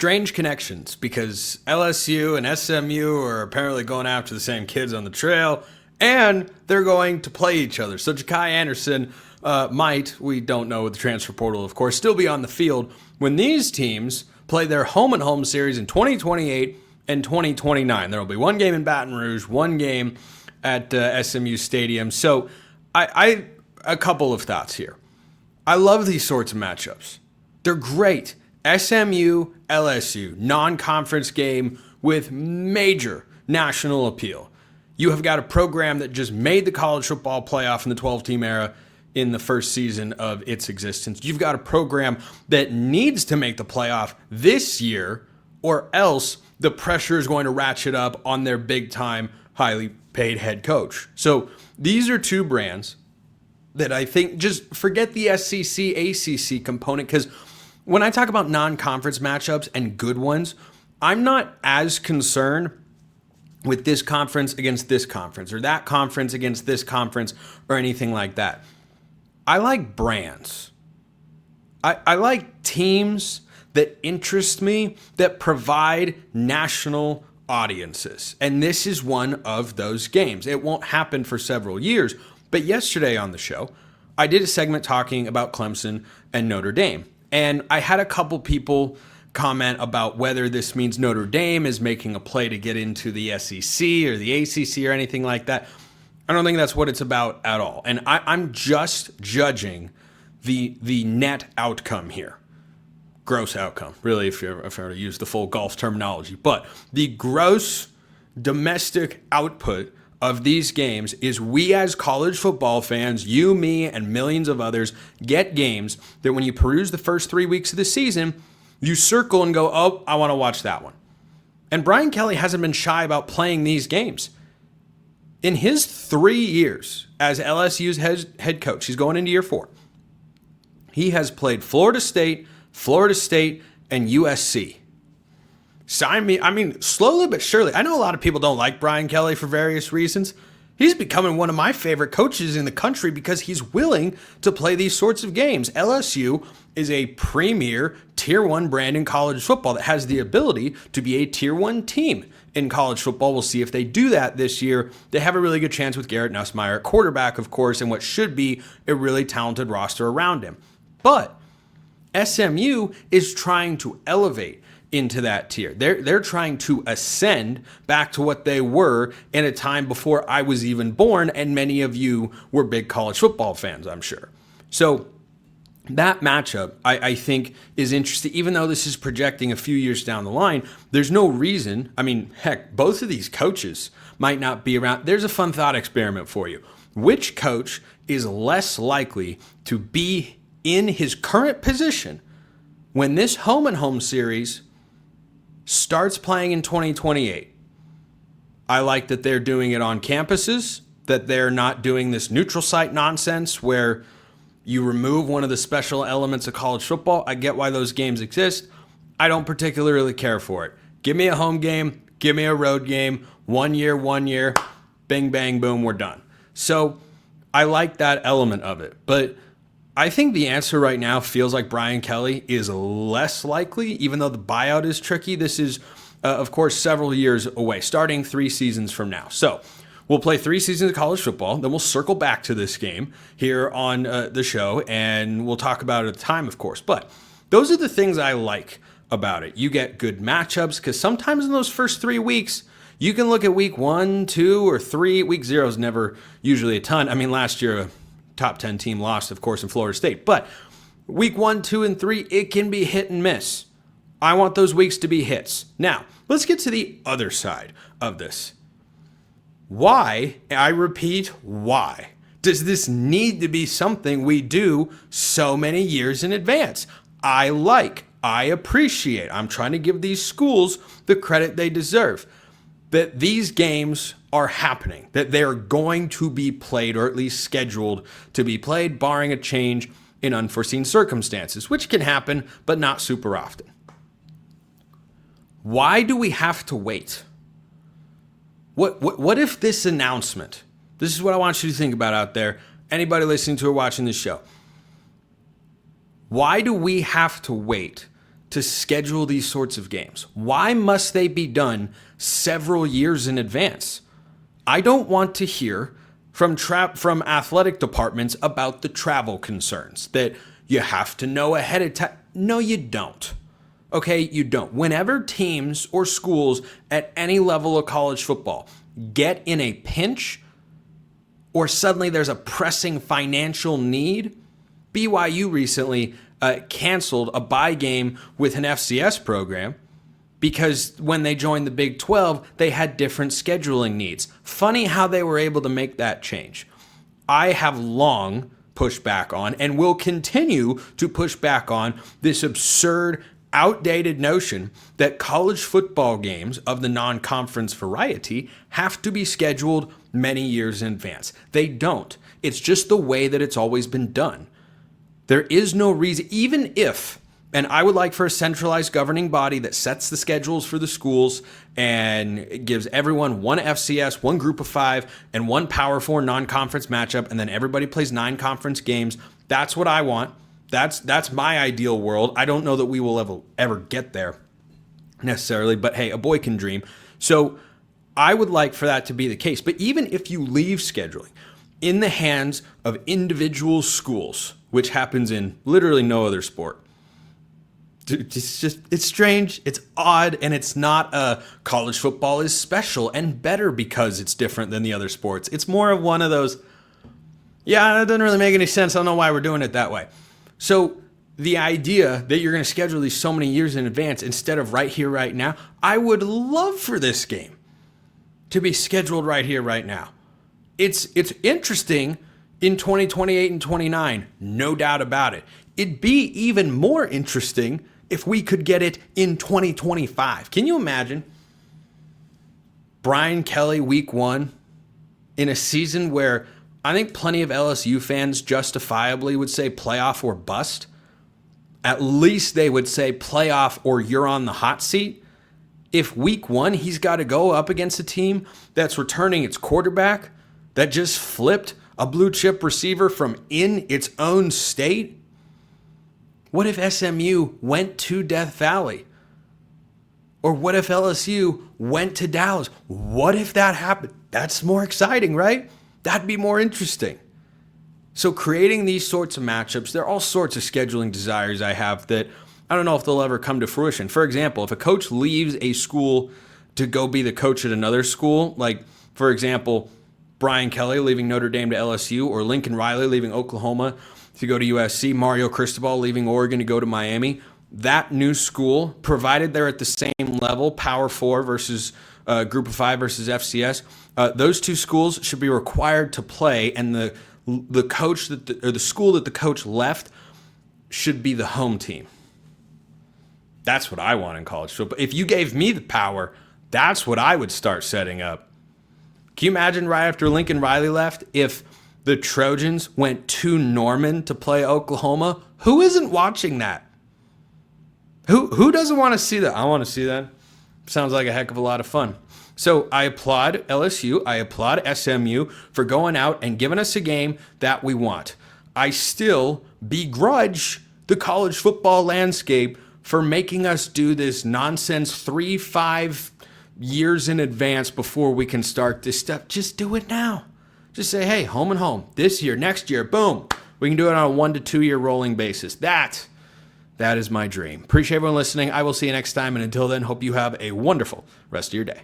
strange connections because LSU and SMU are apparently going after the same kids on the trail, and they're going to play each other. So Ja'Kai Anderson might, we don't know with the transfer portal, of course, still be on the field when these teams play their home-and-home series in 2028 and 2029. There will be one game in Baton Rouge, one game at SMU Stadium. So I a couple of thoughts here. I love these sorts of matchups. They're great. SMU, LSU, non-conference game with major national appeal. You have got a program that just made the college football playoff in the 12-team era in the first season of its existence. You've got a program that needs to make the playoff this year, or else the pressure is going to ratchet up on their big-time, highly paid head coach. So these are two brands that I think, just forget the SEC, ACC component, because when I talk about non-conference matchups and good ones, I'm not as concerned with this conference against this conference or that conference against this conference or anything like that. I like brands. I like teams that interest me, that provide national audiences. And this is one of those games. It won't happen for several years. But yesterday on the show, I did a segment talking about Clemson and Notre Dame. And I had a couple people comment about whether this means Notre Dame is making a play to get into the SEC or the ACC or anything like that. I don't think that's what it's about at all. And I'm just judging the net outcome here. Gross outcome, really, if I were to use the full golf terminology. But the gross domestic output of these games is we as college football fans, you, me, and millions of others, get games that when you peruse the first 3 weeks of the season, you circle and go, oh, I want to watch that one. And Brian Kelly hasn't been shy about playing these games. In his 3 years as LSU's head coach, he's going into year 4, he has played Florida State, and USC. Sign me. I mean, slowly but surely. I know a lot of people don't like Brian Kelly for various reasons. He's becoming one of my favorite coaches in the country because he's willing to play these sorts of games. LSU is a premier Tier 1 brand in college football that has the ability to be a Tier 1 team in college football. We'll see if they do that this year. They have a really good chance with Garrett Nussmeier at quarterback, of course, and what should be a really talented roster around him. But SMU is trying to elevate into that tier. They're trying to ascend back to what they were in a time before I was even born, and many of you were big college football fans, I'm sure. So that matchup, I think, is interesting. Even though this is projecting a few years down the line, there's no reason. I mean, heck, both of these coaches might not be around. There's a fun thought experiment for you. Which coach is less likely to be in his current position when this home-and-home series starts playing in 2028? I like that they're doing it on campuses, that they're not doing this neutral site nonsense where you remove one of the special elements of college football. I get why those games exist. I don't particularly care for it. Give me a home game, give me a road game, 1 year, bing, bang, boom, we're done. So I like that element of it. But I think the answer right now feels like Brian Kelly is less likely, even though the buyout is tricky. This is, of course, several years away, starting 3 seasons from now. So we'll play 3 seasons of college football, then we'll circle back to this game here on the show, and we'll talk about it at the time, of course. But those are the things I like about it. You get good matchups, because sometimes in those first 3 weeks, you can look at week 1, 2, or 3. Week 0 is never usually a ton. I mean, last year, top 10 team lost, of course, in Florida State. But week 1, 2, and 3, it can be hit and miss. I want those weeks to be hits. Now, let's get to the other side of this. Why, I repeat, why does this need to be something we do so many years in advance? I appreciate, I'm trying to give these schools the credit they deserve, that these games are happening, that they're going to be played, or at least scheduled to be played, barring a change in unforeseen circumstances, which can happen, but not super often. Why do we have to wait? What if this announcement, this is what I want you to think about out there, anybody listening to or watching this show. Why do we have to wait to schedule these sorts of games? Why must they be done several years in advance? I don't want to hear from athletic departments about the travel concerns that you have to know ahead of time. No, you don't. Okay, you don't. Whenever teams or schools at any level of college football get in a pinch or suddenly there's a pressing financial need, BYU recently canceled a bye game with an FCS program because when they joined the Big 12, they had different scheduling needs. Funny how they were able to make that change. I have long pushed back on and will continue to push back on this absurd, outdated notion that college football games of the non-conference variety have to be scheduled many years in advance. They don't. It's just the way that it's always been done. There is no reason, even if, and I would like for a centralized governing body that sets the schedules for the schools and gives everyone one FCS, one group of 5, and one Power 4 non-conference matchup, and then everybody plays 9 conference games. That's what I want. That's my ideal world. I don't know that we will ever get there necessarily, but hey, a boy can dream. So I would like for that to be the case. But even if you leave scheduling in the hands of individual schools, which happens in literally no other sport, it's strange, it's odd, and it's not college football is special and better because it's different than the other sports. It's more of one of those, yeah, that doesn't really make any sense. I don't know why we're doing it that way. So the idea that you're going to schedule these so many years in advance instead of right here, right now, I would love for this game to be scheduled right here, right now. It's interesting in 2028 and 29, no doubt about it. It'd be even more interesting if we could get it in 2025. Can you imagine Brian Kelly week 1 in a season where I think plenty of LSU fans justifiably would say playoff or bust? At least they would say playoff or you're on the hot seat. If week 1 he's got to go up against a team that's returning its quarterback that just flipped a blue chip receiver from in its own state? What if SMU went to Death Valley? Or what if LSU went to Dallas? What if that happened? That's more exciting, right? That'd be more interesting. So creating these sorts of matchups, there are all sorts of scheduling desires I have that I don't know if they'll ever come to fruition. For example, if a coach leaves a school to go be the coach at another school, like, for example, Brian Kelly leaving Notre Dame to LSU, or Lincoln Riley leaving Oklahoma to go to USC, Mario Cristobal leaving Oregon to go to Miami, that new school, provided they're at the same level, Power 4 versus Group of 5 versus FCS, those two schools should be required to play, and the coach or the school that the coach left should be the home team. That's what I want in college football. If you gave me the power, that's what I would start setting up. Can you imagine right after Lincoln Riley left, if the Trojans went to Norman to play Oklahoma? Who isn't watching that? Who doesn't want to see that? I want to see that. Sounds like a heck of a lot of fun. So I applaud LSU. I applaud SMU for going out and giving us a game that we want. I still begrudge the college football landscape for making us do this nonsense 3-5 years in advance before we can start this stuff. Just do it now. Just say, hey, home and home. This year, next year, boom. We can do it on a 1 to 2 year rolling basis. That is my dream. Appreciate everyone listening. I will see you next time. And until then, hope you have a wonderful rest of your day.